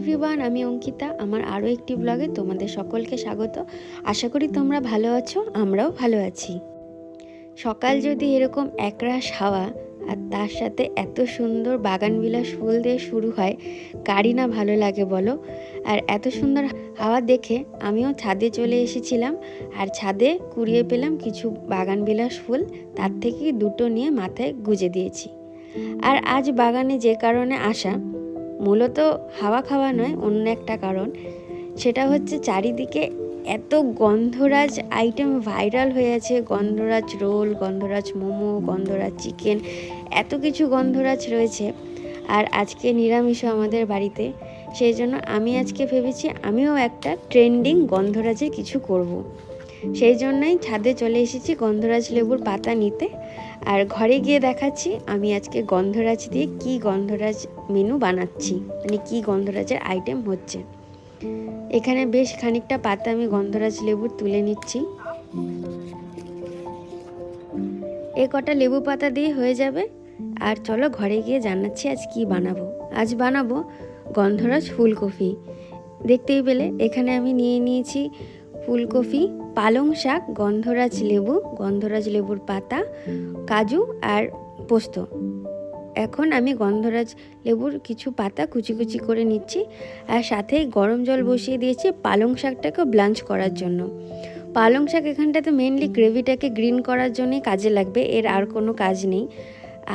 Everyone, আমি অঙ্কিতা। আমার আরও একটি ব্লগে তোমাদের সকলকে স্বাগত। আশা করি তোমরা ভালো আছো, আমরাও ভালো আছি। সকাল যদি এরকম একরাশ হাওয়া আর তার সাথে এত সুন্দর বাগানবিলাস ফুল দিয়ে শুরু হয়, কারই না ভালো লাগে বলো। আর এত সুন্দর হাওয়া দেখে আমিও ছাদে চলে এসেছিলাম, আর ছাদে কুড়িয়ে পেলাম কিছু বাগানবিলাস ফুল। তার থেকে দুটো নিয়ে মাথায় গুজে দিয়েছি। আর আজ বাগানে যে কারণে আসা, মূলত হাওয়া খাওয়া নয়, অন্য একটা কারণ। সেটা হচ্ছে চারিদিকে এত গন্ধরাজ আইটেম ভাইরাল হয়ে আছে। গন্ধরাজ রোল, গন্ধরাজ মোমো, গন্ধরাজ চিকেন, এত কিছু গন্ধরাজ রয়েছে। আর আজকে নিরামিষও আমাদের বাড়িতে, সেই জন্য আমি আজকে ভেবেছি আমিও একটা ট্রেন্ডিং গন্ধরাজের কিছু করব। সেই জন্যই ছাদে চলে এসেছি গন্ধরাজ লেবুর পাতা নিতে। আর ঘরে গিয়ে দেখাচ্ছি আমি আজকে গন্ধরাজ দিয়ে কি গন্ধরাজ মেনু বানাচ্ছি, মানে কি গন্ধরাজের আইটেম হচ্ছে। এখানে বেশ খানিকটা পাতা আমি গন্ধরাজ লেবুর তুলে নিচ্ছি। এ কটা লেবু পাতা দিয়ে হয়ে যাবে। আর চলো ঘরে গিয়ে জানাচ্ছি আজ কি বানাবো। আজ বানাবো গন্ধরাজ ফুলকপি। দেখতেই পেলে এখানে আমি নিয়ে নিয়েছি ফুলকপি, পালং শাক, গন্ধরাজ লেবু, গন্ধরাজ লেবুর পাতা, কাজু আর পোস্ত। এখন আমি গন্ধরাজ লেবুর কিছু পাতা কুচি কুচি করে নিচ্ছি, আর সাথে গরম জল বসিয়ে দিয়েছি পালং শাকটাকে ব্লাঞ্চ করার জন্য। পালং শাক এখানটাতে মেনলি গ্রেভিটাকে গ্রিন করার জন্যই কাজে লাগবে, এর আর কোনো কাজ নেই।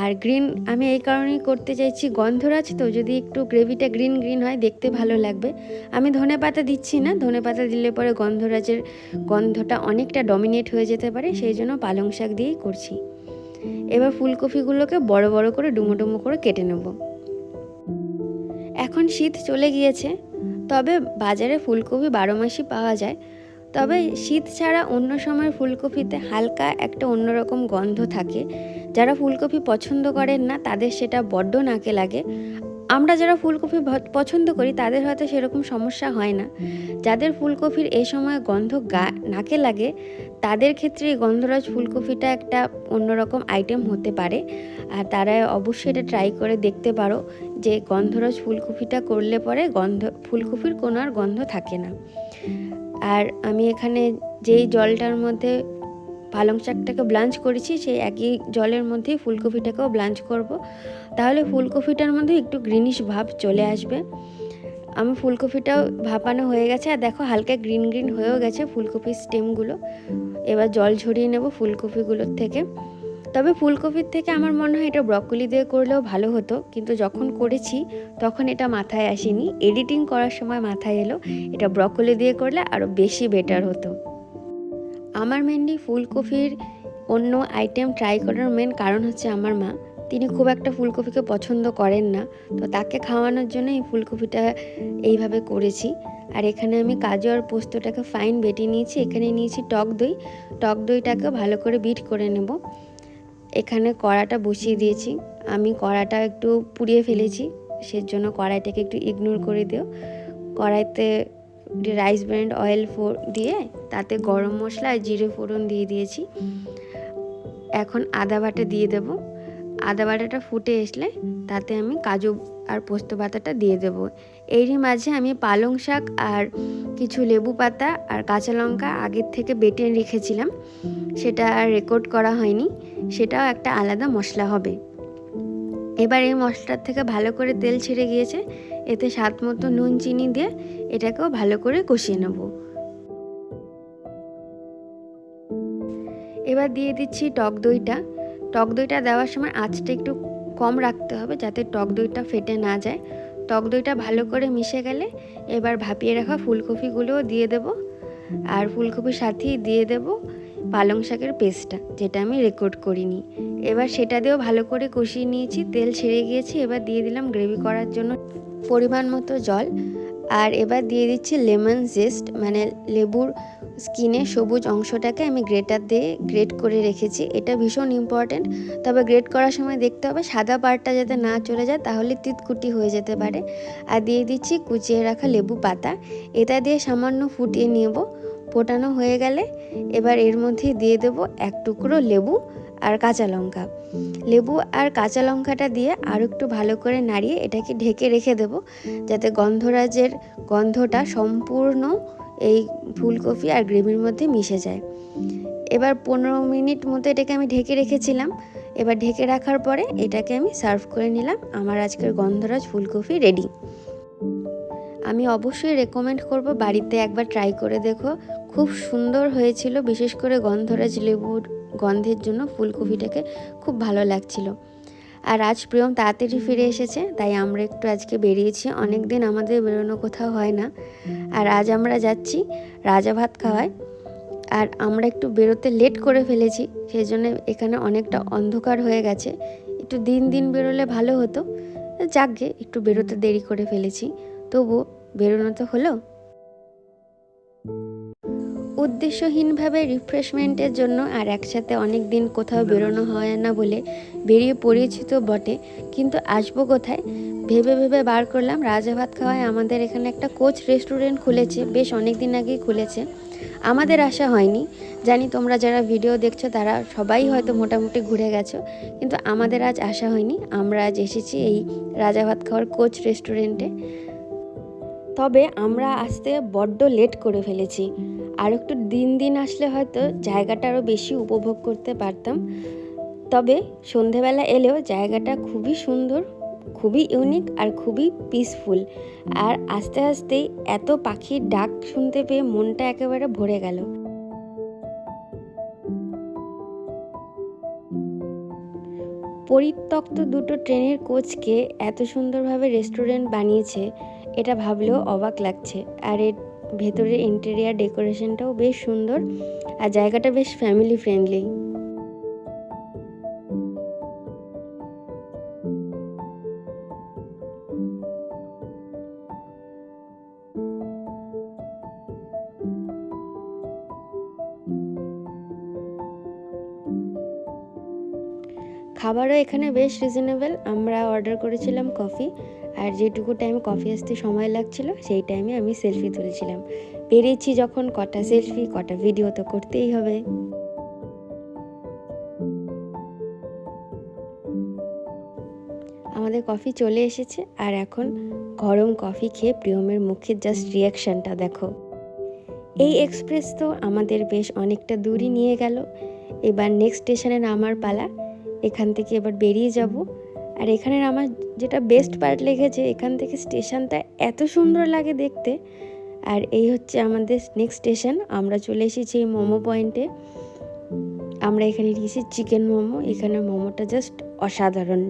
আর গ্রিন আমি এই কারণেই করতে চাইছি, গন্ধরাজ তো যদি একটু গ্রেভিটা গ্রিন গ্রিন হয় দেখতে ভালো লাগবে। আমি ধনে পাতা দিচ্ছি না, ধনে পাতা দিলে পরে গন্ধরাজের গন্ধটা অনেকটা ডমিনেট হয়ে যেতে পারে, সেই জন্য পালং শাক দিয়েই করছি। এবার ফুলকপিগুলোকে বড় বড় করে ডুমো ডুমো করে কেটে নেব। এখন শীত চলে গিয়েছে, তবে বাজারে ফুলকপি 12 মাসই পাওয়া যায়। তবে শীত ছাড়া অন্য সময় ফুলকপিতে হালকা একটা অন্যরকম গন্ধ থাকে। যারা ফুলকপি পছন্দ করেন না তাদের সেটা বড্ড নাকে লাগে। আমরা যারা ফুলকপি পছন্দ করি তাদের হয়তো সেরকম সমস্যা হয় না। যাদের ফুলকপির এই সময় গন্ধ নাকে লাগে তাদের ক্ষেত্রে এই গন্ধরাজ ফুলকপিটা একটা অন্যরকম আইটেম হতে পারে। আর তারা অবশ্যই এটা ট্রাই করে দেখতে পারো যে গন্ধরাজ ফুলকপিটা করলে পরে ফুলকপির কোনো আর গন্ধ থাকে না। আর আমি এখানে যেই জলটার মধ্যে পালং শাকটাকে ব্লাঞ্চ করেছি সেই একই জলের মধ্যেই ফুলকপিটাকেও ব্লাঞ্চ করব, তাহলে ফুলকপিটার মধ্যে একটু গ্রিনিশ ভাব চলে আসবে। আমি ফুলকপিটাও ভাপানো হয়ে গেছে, আর দেখো হালকা গ্রিন গ্রিন হয়েও গেছে ফুলকপির স্টেমগুলো। এবার জল ঝরিয়ে নেব ফুলকপিগুলোর থেকে। তবে ফুলকপির থেকে আমার মনে হয় এটা ব্রকলি দিয়ে করলেও ভালো হতো, কিন্তু যখন করেছি তখন এটা মাথায় আসেনি। এডিটিং করার সময় মাথায় এলো এটা ব্রকলি দিয়ে করলে আরও বেশি বেটার হতো। আমার মেনলি ফুলকপির অন্য আইটেম ট্রাই করার মেন কারণ হচ্ছে আমার মা, তিনি খুব একটা ফুলকপিকে পছন্দ করেন না, তো তাকে খাওয়ানোর জন্য এই ফুলকপিটা এইভাবে করেছি। আর এখানে আমি কাজু আর পোস্তটাকে ফাইন বেটে নিয়েছি। এখানে নিয়েছি টক দই, টক দইটাকে ভালো করে বিট করে নেব। এখানে কড়াটা বসিয়ে দিয়েছি। আমি কড়াটা একটু পুড়িয়ে ফেলেছি, সেজন্য কড়াইটাকে একটু ইগনোর করে দিও। কড়াইতে রাইস ব্র্যান্ড অয়েল দিয়ে তাতে গরম মশলা আর জিরে ফোড়ন দিয়ে দিয়েছি। এখন আদা বাটা দিয়ে দেব। আদা বাটাটা ফুটে আসলে তাতে আমি কাজু আর পোস্ত পাতাটা দিয়ে দেব। এরই মাঝে আমি পালং শাক আর কিছু লেবু পাতা আর কাঁচা লঙ্কা আগের থেকে বেটে রেখেছিলাম, সেটা আর রেকর্ড করা হয়নি, সেটাও একটা আলাদা মশলা হবে। এবার এই মশলার থেকে ভালো করে তেল ছেড়ে গিয়েছে, এতে স্বাদ মতো নুন চিনি দিয়ে এটাকেও ভালো করে কষিয়ে নেব। এবার দিয়ে দিচ্ছি টক দইটা। টক দইটা দেওয়ার সময় আঁচটা একটু কম রাখতে হবে যাতে টক দইটা ফেটে না যায়। টক দইটা ভালো করে মিশে গেলে এবার ভাপিয়ে রাখা ফুলকপিগুলোও দিয়ে দেব, আর ফুলকপির সাথেই দিয়ে দেব পালং শাকের পেস্টটা, যেটা আমি রেকর্ড করিনি। এবার সেটা দিয়েও ভালো করে কষিয়ে নিয়েছি, তেল ছেড়ে গিয়েছে। এবার দিয়ে দিলাম গ্রেভি করার জন্য পরিমাণ মতো জল। আর এবার দিয়ে দিচ্ছি লেমন জেস্ট, মানে লেবুর স্কিনের সবুজ অংশটাকে আমি গ্রেটার দিয়ে গ্রেট করে রেখেছি। এটা ভীষণ ইম্পর্ট্যান্ট, তবে গ্রেট করার সময় দেখতে হবে সাদা পার্টটা যাতে না চলে যায়, তাহলে তিতকুটি হয়ে যেতে পারে। আর দিয়ে দিচ্ছি কুচিয়ে রাখা লেবু পাতা, এটা দিয়ে সামান্য ফুটিয়ে নেব। ফোটানো হয়ে গেলে এবার এর মধ্যে দিয়ে দেব এক টুকরো লেবু আর কাঁচা লঙ্কা। লেবু আর কাঁচা লঙ্কাটা দিয়ে আরও একটু ভালো করে নাড়িয়ে এটাকে ঢেকে রেখে দেব, যাতে গন্ধরাজের গন্ধটা সম্পূর্ণ এই ফুলকপি আর গ্রেভির মধ্যে মিশে যায়। এবার 15 মিনিট মতো এটাকে আমি ঢেকে রেখেছিলাম। এবার ঢেকে রাখার পরে এটাকে আমি সার্ভ করে নিলাম। আমার আজকের গন্ধরাজ ফুলকপি রেডি। আমি অবশ্যই রেকমেন্ড করব বাড়িতে একবার ট্রাই করে দেখো, খুব সুন্দর হয়েছিল। বিশেষ করে গন্ধরাজ লেবুর গন্ধের জন্য ফুলকপিটাকে খুব ভালো লাগছিল। আর আজ প্রিয়ম তাড়াতাড়ি ফিরে এসেছে, তাই আমরা একটু আজকে বেরিয়েছি। অনেক দিন আমাদের বেরোনো কোথাও হয় না। আর আজ আমরা যাচ্ছি রাজা ভাত খাওয়ায়। আর আমরা একটু বেরোতে লেট করে ফেলেছি, সেই জন্য এখানে অনেকটা অন্ধকার হয়ে গেছে। একটু দিন বেরোলে ভালো হতো, যাকগে একটু বেরোতে দেরি করে ফেলেছি, তবু বেরোনো তো হলো। উদ্দেশ্যহীনভাবে রিফ্রেশমেন্টের জন্য আর একসাথে অনেক দিন কোথাও বেরোনো হয় না বলে বেরিয়ে পড়েছি তো বটে, কিন্তু আসবো কোথায় ভেবে বার করলাম রাজা ভাত খাওয়ায় আমাদের এখানে একটা কোচ রেস্টুরেন্ট খুলেছে, বেশ অনেক দিন আগেই খুলেছে। আমাদের আসা হয়নি, জানি তোমরা যারা ভিডিও দেখছো তারা সবাই হয়তো মোটামুটি ঘুরে গেছো, কিন্তু আমাদের আজ আসা হয়নি। আমরা আজ এসেছি এই রাজা ভাত খাওয়ার কোচ রেস্টুরেন্টে। তবে আমরা আসতে বড্ড লেট করে ফেলেছি। আর একটু দিন আসলে হয়তো জায়গাটা আরও বেশি উপভোগ করতে পারতাম। তবে সন্ধেবেলা এলেও জায়গাটা খুবই সুন্দর, খুবই ইউনিক আর খুবই পিসফুল। আর আস্তে আস্তেই এত পাখির ডাক শুনতে পেয়ে মনটা একেবারে ভরে গেল। পরিত্যক্ত দুটো ট্রেনের কোচকে এত সুন্দরভাবে রেস্টুরেন্ট বানিয়েছে, এটা ভাবলেও অবাক লাগছে। আর এর ভেতরের ইন্টেরিয়ার ডেকোরেশনটাও বেশ সুন্দর, আর জায়গাটা বেশ ফ্যামিলি ফ্রেন্ডলি। খাবারও এখানে বেশ রিজনেবল। আমরা অর্ডার করেছিলাম কফি, আর যেটুকু টাইম কফি আসতে সময় লাগছিল সেই টাইমে আমি সেলফি তুলছিলাম। বেরিয়েছি যখন কটা সেলফি কটা ভিডিও তো করতেই হবে। আমাদের কফি চলে এসেছে, আর এখন গরম কফি খেয়ে প্রিয়মের মুখের জাস্ট রিয়াকশানটা দেখো। এই এক্সপ্রেস তো আমাদের বেশ অনেকটা দূরই নিয়ে গেল। এবার নেক্সট স্টেশনে নামার পালা। এখান থেকে এবার বেরিয়ে যাব। আর এখানের আমার যেটা বেস্ট পার্ট লেগেছে, এখান থেকে স্টেশনটা এত সুন্দর লাগে দেখতে। আর এই হচ্ছে আমাদের নেক্সট স্টেশন। আমরা চলে এসেছি এই মোমো পয়েন্টে। আমরা এখানে নিয়েছি চিকেন মোমো। এখানে মোমোটা জাস্ট অসাধারণ,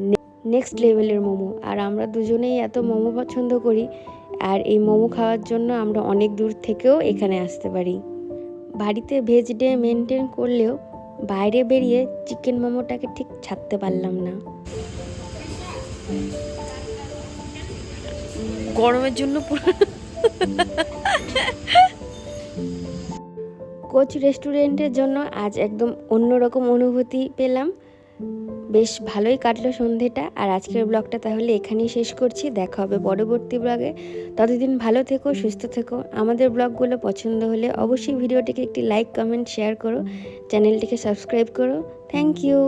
নেক্সট লেভেলের মোমো। আর আমরা দুজনেই এত মোমো পছন্দ করি, আর এই মোমো খাওয়ার জন্য আমরা অনেক দূর থেকেও এখানে আসতে পারি। বাড়িতে ভেজ ডে মেনটেন করলেও বাইরে বেরিয়ে চিকেন মোমোটাকে ঠিক ছাড়তে পারলাম না। গরমের জন্য কোচ রেস্টুরেন্টের জন্য আজ একদম অন্যরকম অনুভূতি পেলাম। বেশ ভালোই কাটলো সন্ধেটা। আর আজকের ব্লগটা তাহলে এখানেই শেষ করছি। দেখা হবে পরবর্তী ব্লগে। ততদিন ভালো থেকো, সুস্থ থেকো। আমাদের ব্লগগুলো পছন্দ হলে অবশ্যই ভিডিওটিকে একটি লাইক কমেন্ট শেয়ার করো, চ্যানেলটিকে সাবস্ক্রাইব করো। Thank you.